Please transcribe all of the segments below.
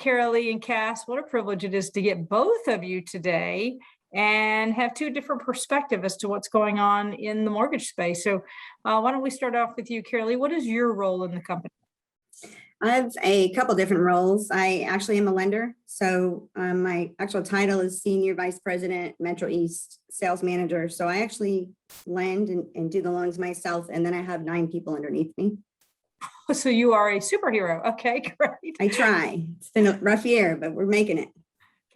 Karylle and Cass, what a privilege it is to get both of you today and have two different perspectives as to what's going on in the mortgage space. So why don't we start off with you, Karylle? What is your role in the company? I have a couple different roles. I actually am a lender. So my actual title is Senior Vice President, Metro East Sales Manager. So I actually lend and do the loans myself. And then I have 9 people underneath me. So you are a superhero. Okay, great. I try. It's been a rough year, but we're making it.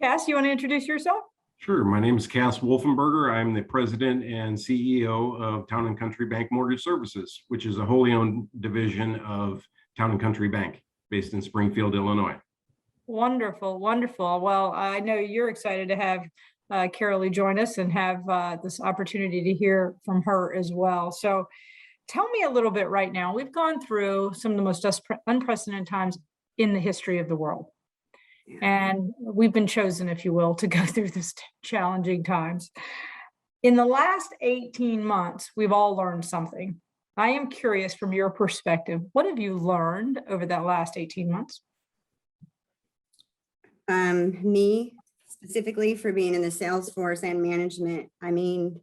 Cass, you want to introduce yourself? Sure. My name is Cass Wolfenberger. I'm the president and CEO of Town and Country Bank Mortgage Services, which is a wholly owned division of Town and Country Bank based in Springfield, Illinois. Wonderful, wonderful. Well, I know you're excited to have Karylle join us and have this opportunity to hear from her as well. So tell me a little bit right now. We've gone through some of the most unprecedented times in the history of the world. And we've been chosen, if you will, to go through this challenging times. In the last 18 months, we've all learned something. I am curious from your perspective, what have you learned over that last 18 months? Me specifically, for being in the sales force and management, I mean,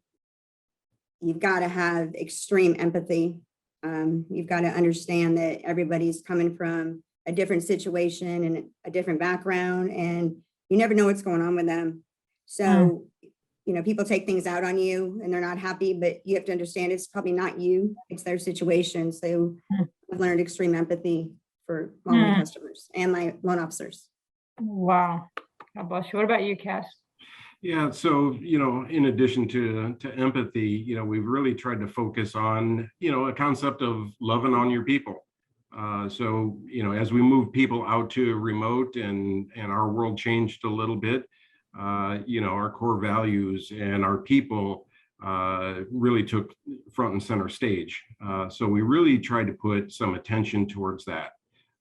you've got to have extreme empathy. You've got to understand that everybody's coming from a different situation and a different background, and you never know what's going on with them. So, you know, people take things out on you and they're not happy, but you have to understand it's probably not you, it's their situation. So I've learned extreme empathy for all my customers and my loan officers. Wow. God bless you. What about you, Cass? Yeah, so, you know, in addition to empathy, you know, we've really tried to focus on, you know, a concept of loving on your people. So, you know, as we move people out to remote and our world changed a little bit, you know, our core values and our people really took front and center stage. So we really tried to put some attention towards that,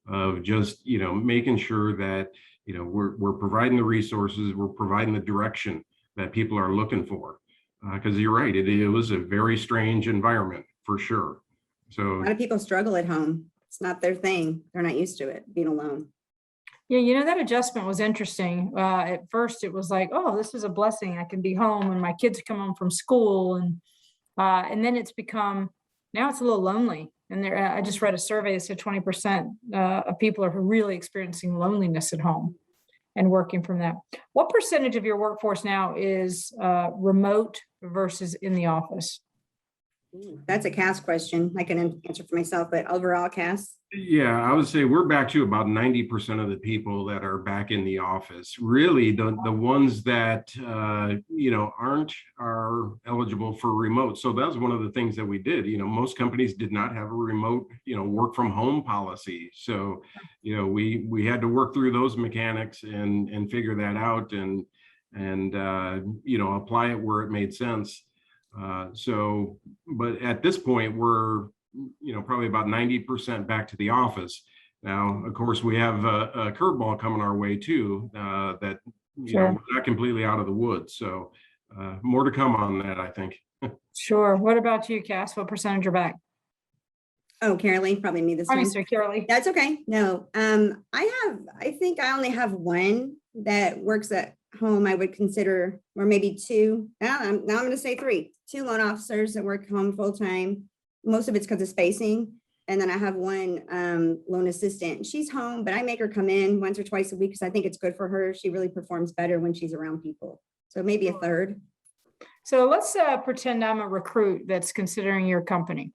of just, you know, making sure that, you know, we're providing the resources, we're providing the direction that people are looking for. Because you're right, it was a very strange environment for sure. So A lot of people struggle at home. It's not their thing. They're not used to it, being alone. Yeah, you know, that adjustment was interesting. At first, it was like, oh, this is a blessing. I can be home when my kids come home from school. And then it's become, now it's a little lonely. And I just read a survey that said 20% of people are really experiencing loneliness at home and working from that. What percentage of your workforce now is remote versus in the office? That's a Cass question. I can answer for myself, but overall, Cass? yeah, I would say we're back to about 90% of the people that are back in the office. Really, the ones that, you know, are eligible for remote. So that's one of the things that we did. You know, most companies did not have a remote, you know, work from home policy. So, you know, we had to work through those mechanics and figure that out and you know, apply it where it made sense. So, but at this point, we're, you know, probably about 90% back to the office. Now, of course, we have a curveball coming our way too, that, you know, we're not completely out of the woods. So more to come on that, I think. Sure. What about you, Cass? What percentage are back? Oh, Karylle, probably me this time. I'm sorry, Karylle. That's okay. No, I think I only have one that works at home. I would consider, or maybe 2. Now I'm going to say 3. 2 loan officers that work home full time. Most of it's because of spacing. And then I have one loan assistant. She's home, but I make her come in once or twice a week because I think it's good for her. She really performs better when she's around people. So maybe a 3rd. So let's pretend I'm a recruit that's considering your company.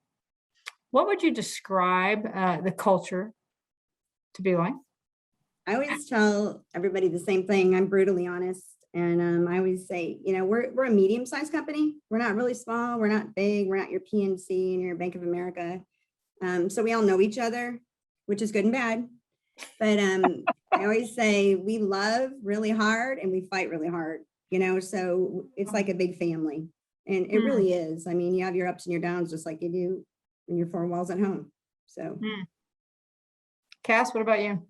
What would you describe the culture to be like? I always tell everybody the same thing. I'm brutally honest. And I always say, you know, we're a medium-sized company. We're not really small. We're not big. We're not your PNC and your Bank of America. So we all know each other, which is good and bad. But I always say we love really hard and we fight really hard, you know, so it's like a big family. And it really is. I mean, you have your ups and your downs, just like you do in your 4 walls at home. So. Cass, what about you?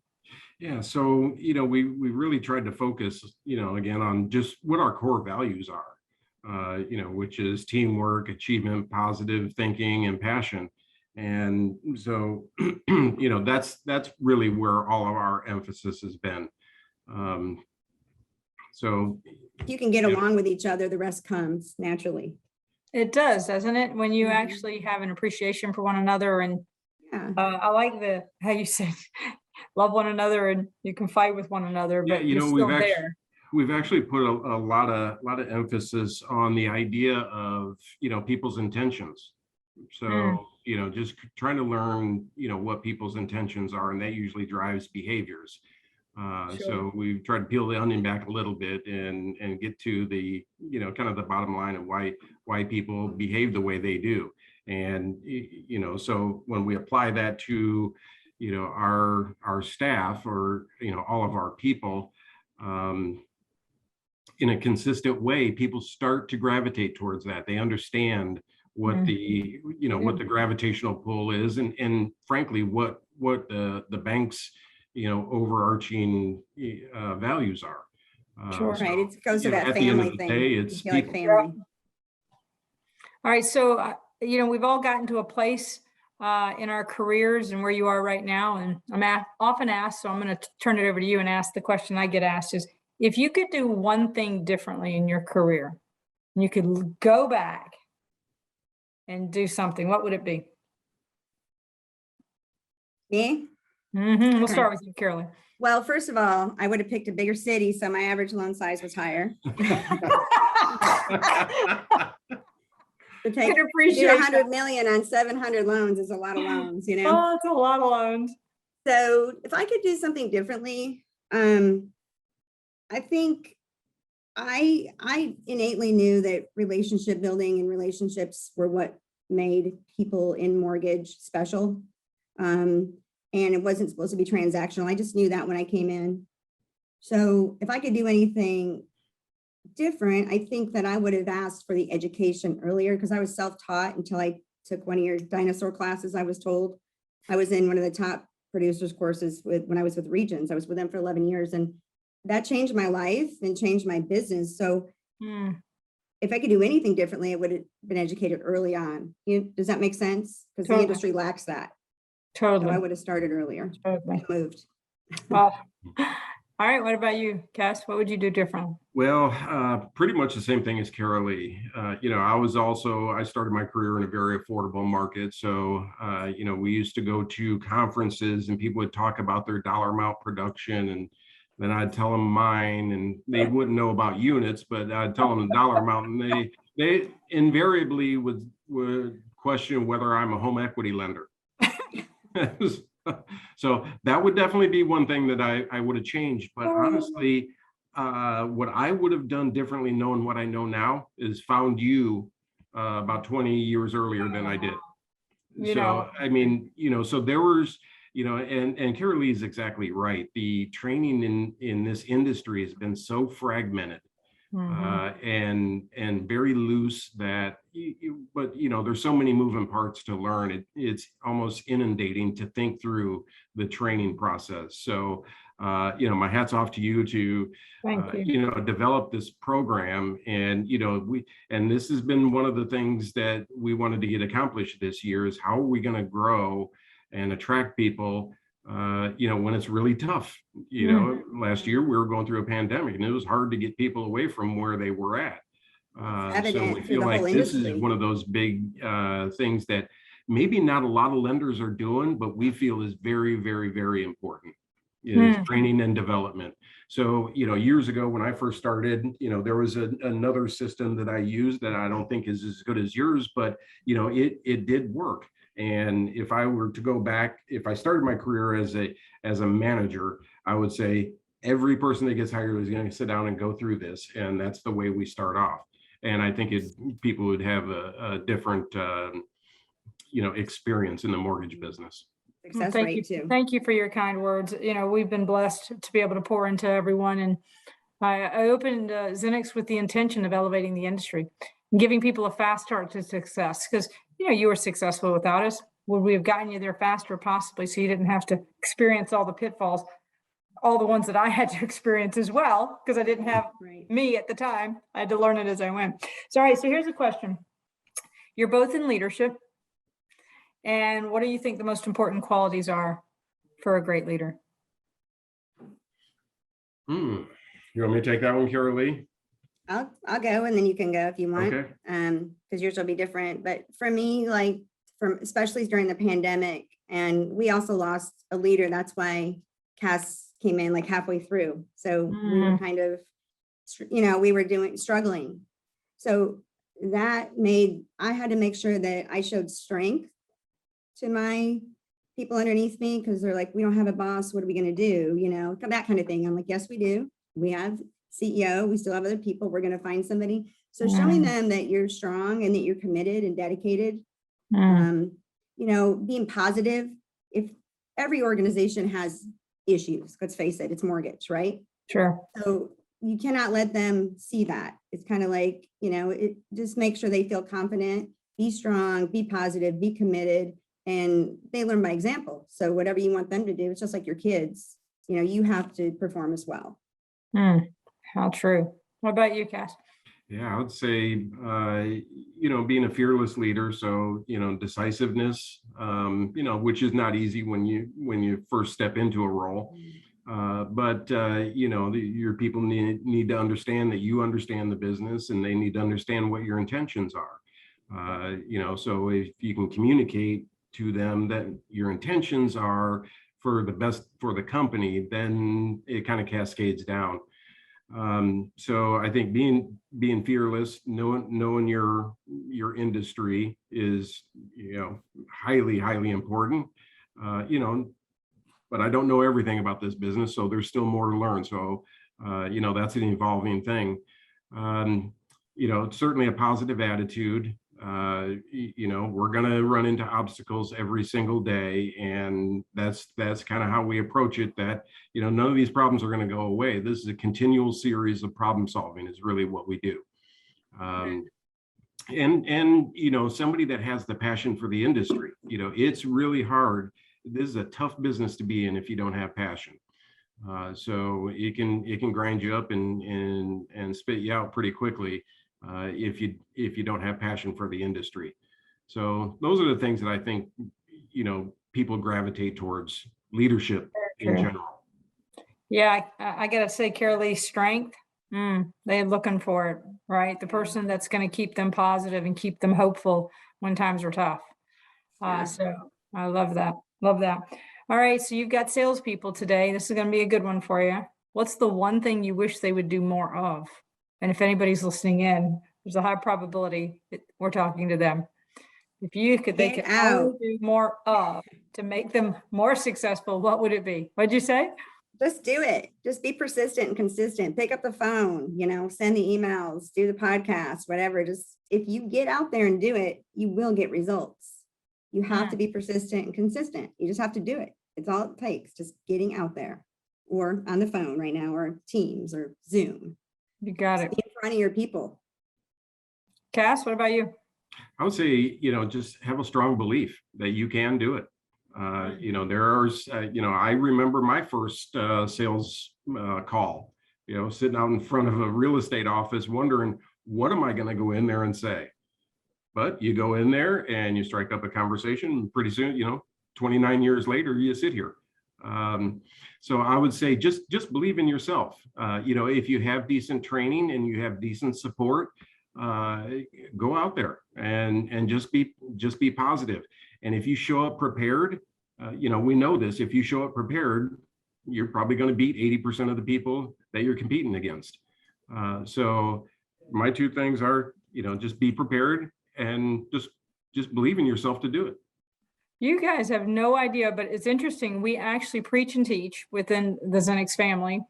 Yeah, so, you know, we really tried to focus, you know, again, on just what our core values are, you know, which is teamwork, achievement, positive thinking, and passion. And so, you know, that's really where all of our emphasis has been. So If you can get Yeah. along with each other, the rest comes naturally. It does, doesn't it? When you Mhm. actually have an appreciation for one another, and Yeah. I like how you said love one another and you can fight with one another, yeah, but you're still there. we've actually put a lot of emphasis on the idea of, people's intentions. Mm, So, just trying to learn, what people's intentions are, and that usually drives behaviors. sure. So we've tried to peel the onion back a little bit and get to the, kind of the bottom line of why people behave the way they do. And, so when we apply that to, our staff, or, all of our people, in a consistent way, people start to gravitate towards that. They understand what the, what the gravitational pull is, and frankly, what the bank's, overarching values are. Sure. Right. It goes to that at the end of family the thing. day, You it's feel like people. family. All right, so we've all gotten to a place in our careers and where you are right now, and I'm often asked, so I'm going to turn it over to you and ask the question I get asked is, if you could do one thing differently in your career, and you could go back and do something, what would it be? Me? We'll Okay. start with you, Karylle. Well, first of all, I would have picked a bigger city, so my average loan size was higher. To take Can to appreciate do that. 100 million on 700 loans is a lot of loans, Oh, it's a lot of loans. So if I could do something differently, I think I innately knew that relationship building and relationships were what made people in mortgage special. And it wasn't supposed to be transactional. I just knew that when I came in. So if I could do anything different, I think that I would have asked for the education earlier, because I was self-taught until I took one of your dinosaur classes. I was told I was in one of the top producers courses when I was with Regions. I was with them for 11 years, and that changed my life and changed my business. So if I could do anything differently, it would have been educated early on. Does that make sense? Because the industry lacks that. So I Totally. would have started earlier. Totally. Moved. Well, all right. What about you, Cass? What would you do different? Well, pretty much the same thing as Karylle. I started my career in a very affordable market. So, we used to go to conferences and people would talk about their dollar amount production, and then I'd tell them mine, and they wouldn't know about units, but I'd tell them the dollar amount, and they invariably would question whether I'm a home equity lender. So that would definitely be one thing that I would have changed. But honestly, what I would have done differently, knowing what I know now, is found you about 20 years earlier than I did. I mean, so there was, and Karylle is exactly right. The training in this industry has been so fragmented. And very loose that, but there's so many moving parts to learn. It's almost inundating to think through the training process. So, my hat's off to you to, develop this program. And, and this has been one of the things that we wanted to get accomplished this year, is how are we going to grow and attract people when it's really tough. Last year we were going through a pandemic, and it was hard to get people away from where they were at. So we feel like this is one of those big things that maybe not a lot of lenders are doing, but we feel is very, very, very important, is training and development. So, years ago when I first started, there was another system that I used that I don't think is as good as yours, but, it did work. And if I were to go back, if I started my career as a manager, I would say every person that gets hired is going to sit down and go through this. And that's the way we start off. And I think people would have a different, experience in the mortgage business. Success Thank rate you. too. Thank you for your kind words. We've been blessed to be able to pour into everyone. And I opened XINNIX with the intention of elevating the industry and giving people a fast start to success, because you were successful without us. Would we have gotten you there faster? Possibly, so you didn't have to experience all the pitfalls, all the ones that I had to experience as well, because I didn't have me at the time. I had to learn it as I went. So, all right, so here's a question. You're both in leadership. And what do you think the most important qualities are for a great leader? You want me to take that one, Karylle? I'll go and then you can go if you want. Okay. Because yours will be different. But for me, like especially during the pandemic, and we also lost a leader. That's why Cass came in like halfway through. So we were kind of, we were struggling. So that made, I had to make sure that I showed strength to my people underneath me, because they're like, we don't have a boss. What are we going to do? That kind of thing. I'm like, yes, we do. We have CEO. We still have other people. We're going to find somebody. So showing them that you're strong and that you're committed and dedicated, being positive. If every organization has issues, let's face it, it's mortgage, right? Sure. So you cannot let them see that. It's kind of like, just make sure they feel confident, be strong, be positive, be committed, and they learn by example. So whatever you want them to do, it's just like your kids, you have to perform as well. How true. What about you, Cass? Yeah, I would say, being a fearless leader. So, decisiveness, which is not easy when you first step into a role. But your people need to understand that you understand the business, and they need to understand what your intentions are. So if you can communicate to them that your intentions are for the best for the company, then it kind of cascades down. So I think being fearless, knowing your industry is, highly, highly important. But I don't know everything about this business, so there's still more to learn. So, that's an evolving thing. Certainly a positive attitude. We're going to run into obstacles every single day, and that's kind of how we approach it. That, none of these problems are going to go away. This is a continual series of problem solving is really what we do. And somebody that has the passion for the industry, it's really hard. This is a tough business to be in if you don't have passion. So it can grind you up and spit you out pretty quickly if you don't have passion for the industry. So those are the things that I think people gravitate towards leadership in general. Yeah, I gotta say, Karylle, strength. They're looking for it, right? The person that's going to keep them positive and keep them hopeful when times are tough. So I love that. Love that. All right. So you've got salespeople today. This is going to be a good one for you. What's the one thing you wish they would do more of? And if anybody's listening in, there's a high probability that we're talking to them. If you could, they could do more of to make them more successful, what would it be? What'd you say? Just do it. Just be persistent and consistent. Pick up the phone, send the emails, do the podcast, whatever. Just if you get out there and do it, you will get results. You have to be persistent and consistent. You just have to do it. It's all it takes, just getting out there or on the phone right now, or Teams or Zoom. You got it. Be in front of your people. Cass, what about you? I would say, just have a strong belief that you can do it. I remember my first sales call, sitting out in front of a real estate office wondering, what am I going to go in there and say? But you go in there and you strike up a conversation, and pretty soon, 29 years later, you sit here. So I would say just believe in yourself. If you have decent training and you have decent support, go out there and just be positive. And if you show up prepared, we know this, if you show up prepared, you're probably going to beat 80% of the people that you're competing against. So my two things are, just be prepared and just believe in yourself to do it. You guys have no idea, but it's interesting. We actually preach and teach within the XINNIX family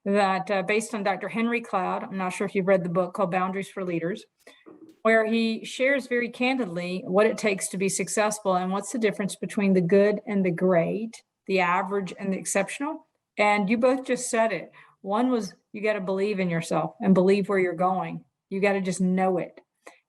that based on Dr. Henry Cloud, I'm not sure if you've read the book called Boundaries for Leaders, where he shares very candidly what it takes to be successful and what's the difference between the good and the great, the average and the exceptional. And you both just said it. One was you got to believe in yourself and believe where you're going. You got to just know it.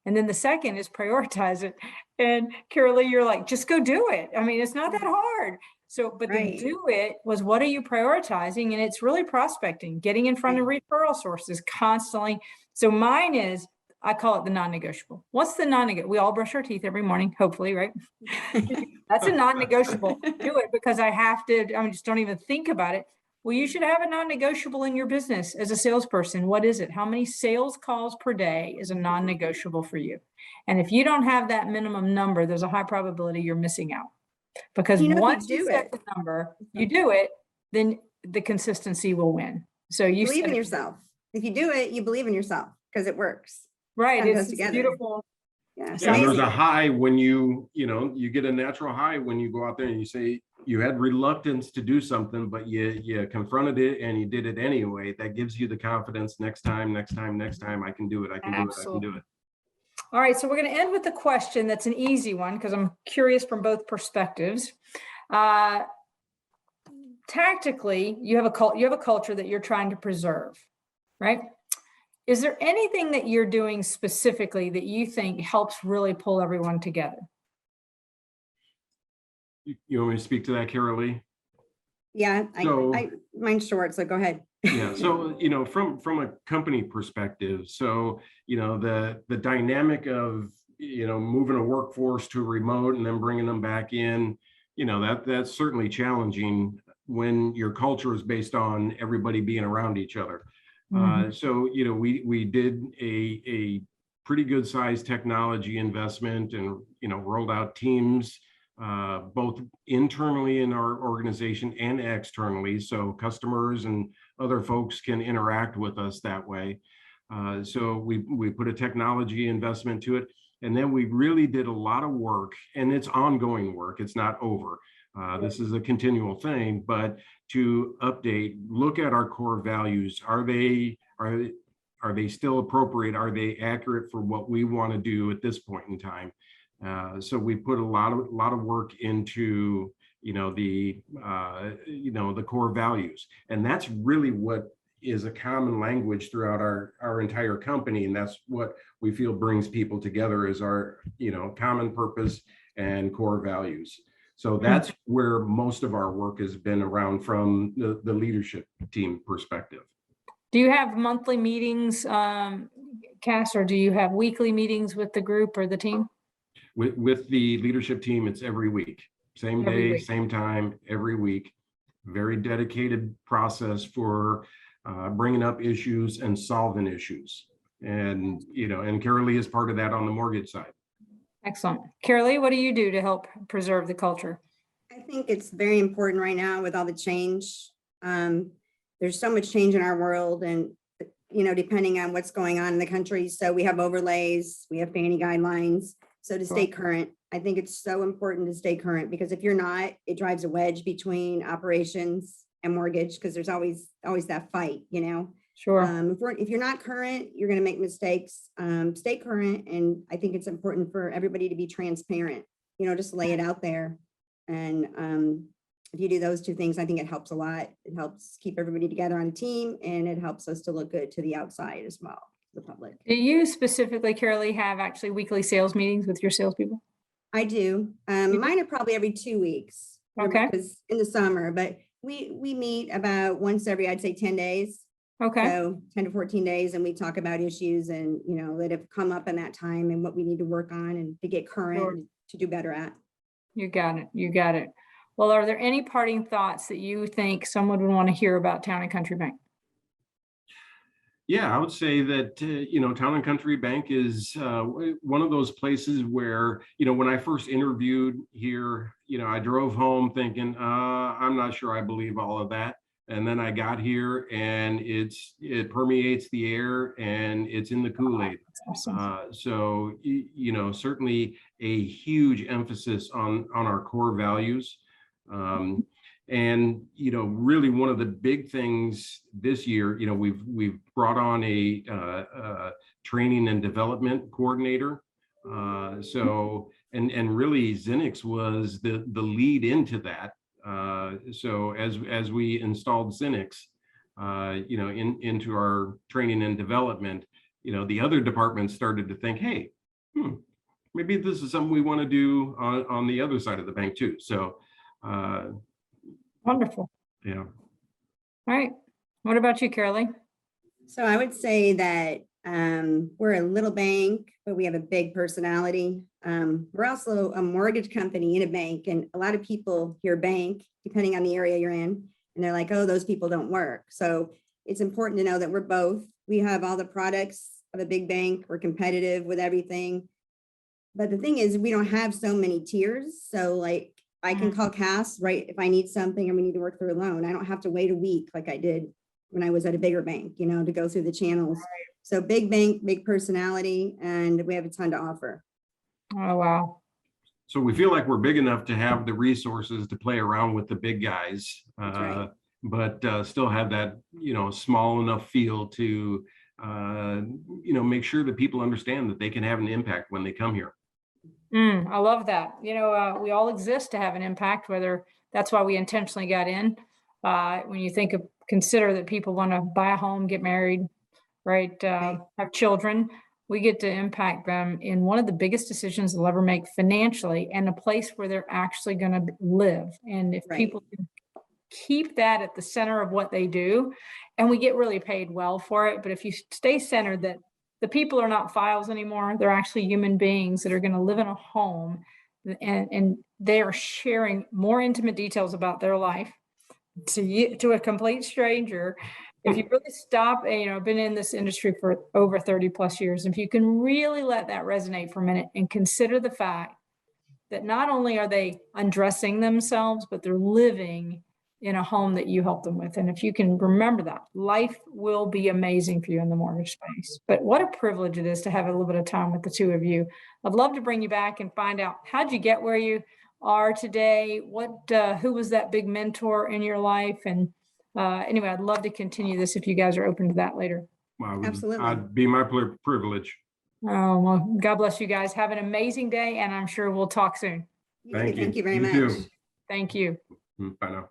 And then the second is prioritize it. And Karylle, you're like, just go do it. I mean, it's not that hard. So, but the do it was, what are you prioritizing? And it's really prospecting, getting in front of referral sources constantly. So mine is, I call it the non-negotiable. What's the non-negotiable? We all brush our teeth every morning, hopefully, right? That's a non-negotiable. Do it because I have to, just don't even think about it. Well, you should have a non-negotiable in your business as a salesperson. What is it? How many sales calls per day is a non-negotiable for you? And if you don't have that minimum number, there's a high probability you're missing out. Because You know, if you once you do set it, the number, you do it, then the consistency will win. So you believe set in it- yourself. If you do it, you believe in yourself because it works. Right, Kind of it's goes together. beautiful. Yeah, it's Yeah, and there's amazing. a high when you get a natural high when you go out there and you say you had reluctance to do something, but you confronted it and you did it anyway. That gives you the confidence next time, I can do it, I can do it, I can do it. All right, so we're going to end with a question that's an easy one because I'm curious from both perspectives. Tactically, you have a culture that you're trying to preserve, right? Is there anything that you're doing specifically that you think helps really pull everyone together? You want me to speak to that, Karylle? Yeah, So- mine's short, so go ahead. Yeah, so from a company perspective, so the dynamic of moving a workforce to remote and then bringing them back in, that's certainly challenging when your culture is based on everybody being around each other. So we did a pretty good sized technology investment and rolled out teams both internally in our organization and externally, so customers and other folks can interact with us that way. So we put a technology investment to it, and then we really did a lot of work, and it's ongoing work. It's not over. This is a continual thing, but to update, look at our core values. Are they still appropriate? Are they accurate for what we want to do at this point in time? So we put a lot of work into the core values, and that's really what is a common language throughout our entire company, and that's what we feel brings people together is our common purpose and core values. So that's where most of our work has been around from the leadership team perspective. Do you have monthly meetings, Cass, or do you have weekly meetings with the group or the team? With the leadership team, it's every week, same day, same time, every week. Very dedicated process for bringing up issues and solving issues. And, and Karylle is part of that on the mortgage side. Excellent. Karylle, what do you do to help preserve the culture? I think it's very important right now with all the change. There's so much change in our world and, depending on what's going on in the country. So we have overlays, we have Fannie guidelines. So to stay current, I think it's so important to stay current because if you're not, it drives a wedge between operations and mortgage because there's always that fight, Sure. If you're not current, you're going to make mistakes. Stay current. And I think it's important for everybody to be transparent, just lay it out there. And if you do those two things, I think it helps a lot. It helps keep everybody together on a team and it helps us to look good to the outside as well, the public. Do you specifically, Karylle, have actually weekly sales meetings with your salespeople? I do. Mine are probably every 2 weeks. Okay. Because in the summer, but we meet about once every, I'd say 10 days. Okay. So 10 to 14 days, and we talk about issues and, that have come up in that time and what we need to work on and to get current and to do better at. You got it. You got it. Well, are there any parting thoughts that you think someone would want to hear about Town and Country Bank? Yeah, I would say that, Town and Country Bank is one of those places where, when I first interviewed here, I drove home thinking, I'm not sure I believe all of that. And then I got here and it permeates the air and it's in the Kool-Aid. Awesome. So, certainly a huge emphasis on our core values. And, really one of the big things this year, we've brought on a training and development coordinator. So, and really XINNIX was the lead into that. So as we installed XINNIX, into our training and development, the other departments started to think, hey, maybe this is something we want to do on the other side of the bank too. So, Wonderful. yeah. All right. What about you, Karylle? So I would say that we're a little bank, but we have a big personality. We're also a mortgage company in a bank, and a lot of people hear bank, depending on the area you're in, and they're like, oh, those people don't work. So it's important to know that we're both. We have all the products of a big bank. We're competitive with everything. But the thing is, we don't have so many tiers. So like I can call Cass, right, if I need something and we need to work through a loan. I don't have to wait a week like I did when I was at a bigger bank, you know, to go through the channels. So big bank, big personality, and we have a ton to offer. Oh, wow. So we feel like we're big enough to have the resources to play around with the big guys, That's right. but still have that, you know, small enough feel to, you know, make sure that people understand that they can have an impact when they come here. I love that. You know, we all exist to have an impact, whether that's why we intentionally got in. When you consider that people want to buy a home, get married, right, have children, we get to impact them in one of the biggest decisions they'll ever make financially, and a place where they're actually going to live. And if people can keep that at the center of what they do, and we get really paid well for it, but if you stay centered that the people are not files anymore, they're actually human beings that are going to live in a home, and they are sharing more intimate details about their life to a complete stranger. If you really stop, you know, been in this industry for over 30 plus years, if you can really let that resonate for a minute and consider the fact that not only are they undressing themselves, but they're living in a home that you help them with. And if you can remember that, life will be amazing for you in the mortgage space. But what a privilege it is to have a little bit of time with the two of you. I'd love to bring you back and find out, how'd you get where you are today? Who was that big mentor in your life? And anyway, I'd love to continue this if you guys are open to that later. Well, Absolutely. I'd be my privilege. Oh, well, God bless you guys. Have an amazing day, and I'm sure we'll talk soon. Thank you very much. You too. Thank you. Bye now.